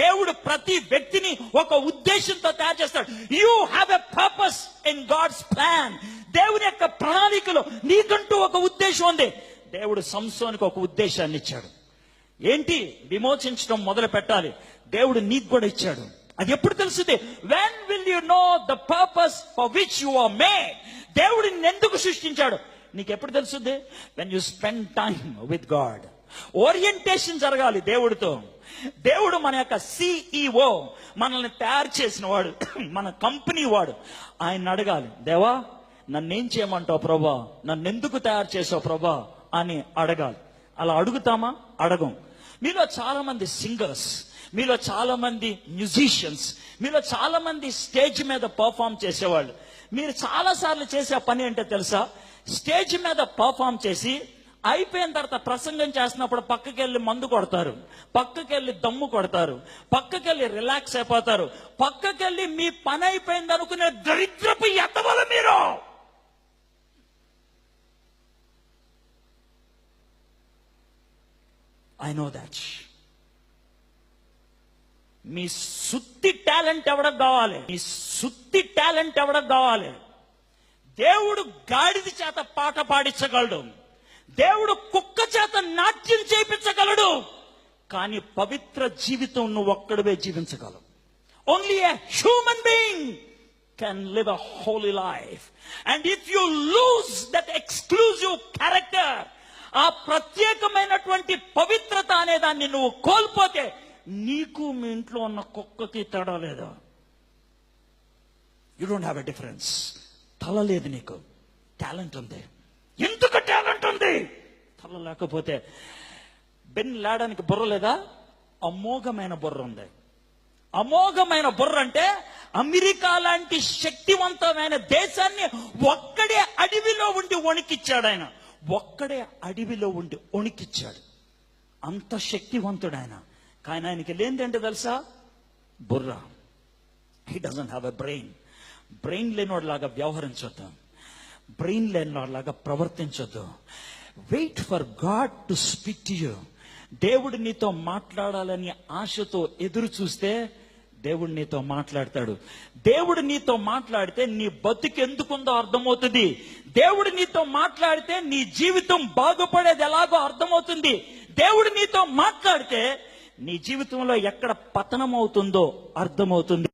దేవుడు ప్రతి వ్యక్తిని ఒక ఉద్దేశంతో తయారు చేస్తాడు. You have a purpose in God's plan. దేవుని యొక్క ప్రణాళికలో నీకంటూ ఒక ఉద్దేశం ఉంది. దేవుడు సంసోనికి ఒక ఉద్దేశాన్ని ఇచ్చాడు. ఏంటి? విమోచించడం మొదలు పెట్టాలి. దేవుడు నీకు కూడా ఇచ్చాడు. అది ఎప్పుడు తెలుస్తుంది? When will you know the purpose for which you are made. దేవుడు నిన్నెందుకు సృష్టించాడు నీకు ఎప్పుడు తెలుస్తుంది? When you spend time with God. Orientation జరగాలి దేవుడితో. దేవుడు మన యొక్క CEO, మనల్ని తయారు చేసిన వాడు, మన కంపెనీ వాడు. ఆయన అడగాలి, దేవా నన్నేం చేయమంటావు ప్రభా, నన్నెందుకు తయారు చేసావు ప్రభా అని అడగాలి. అలా అడుగుతామా? అడగం. మీలో చాలా మంది సింగర్స్, మీలో చాలా మంది మ్యూజిషియన్స్, మీలో చాలా మంది స్టేజ్ మీద పర్ఫామ్ చేసేవాళ్ళు. మీరు చాలా సార్లు చేసే పని ఏంటో తెలుసా? స్టేజ్ మీద పర్ఫామ్ చేసి అయిపోయిన తర్వాత ప్రసంగం చేసినప్పుడు పక్కకెళ్ళి మందు కొడతారు, పక్కకెళ్ళి దమ్ము కొడతారు, పక్కకెళ్ళి రిలాక్స్ అయిపోతారు, పక్కకెళ్ళి మీ పని అయిపోయింది అనుకునే దరిద్రపు ఎత్తవల మీరు. I know that. మీ సుత్తి టాలెంట్ ఎవడకు కావాలి? మీ సుత్తి టాలెంట్ ఎవడకు కావాలి? దేవుడు గాడిద చేత పాట పాడించగలడు, దేవుడు కుక్క చేత నాట్యం చేయించగలడు, కానీ పవిత్ర జీవితం నువ్వు ఒక్కడివే జీవించగలవు. Only a human being can live a holy life. And if you lose that exclusive character, ఆ ప్రత్యేకమైనటువంటి పవిత్రత అనే దాన్ని నువ్వు కోల్పోతే నీకు మీ ఇంట్లో ఉన్న కుక్కకి తేడా లేదా? You don't have a difference. తల లేదు, నీకు టాలెంట్ ఉంది. ఎందుకు టాలెంట్ ఉంది? తల లేకపోతే బెన్ లాడానికి బుర్ర లేదా? అమోఘమైన బుర్ర ఉంది. అమోఘమైన బుర్ర అంటే అమెరికా లాంటి శక్తివంతమైన దేశాన్ని ఒక్కడే అడవిలో ఉండి వణికిచ్చాడు ఆయన. ఒక్కడే అడవిలో ఉండి వణికిచ్చాడు. అంత శక్తివంతుడు ఆయన. కానీ ఆయనకి లేనిదేంటో తెలుసా? బుర్ర. He doesn't have a brain. Brain లేనివాడిలాగా వ్యవహరించొద్దు, బ్రెయిన్ లేనివాడిలాగా ప్రవర్తించొద్దు. Wait for God to speak to you. దేవుడు నీతో మాట్లాడాలని ఆశతో ఎదురు చూస్తే దేవుడు నీతో మాట్లాడతాడు. దేవుడు నీతో మాట్లాడితే నీ బతుకు ఎందుకుందో అర్థమవుతుంది. దేవుడు నీతో మాట్లాడితే నీ జీవితం బాగుపడేది ఎలాగో అర్థమవుతుంది. దేవుడు నీతో మాట్లాడితే నీ జీవితంలో ఎక్కడ పతనం అవుతుందో అర్థమవుతుంది.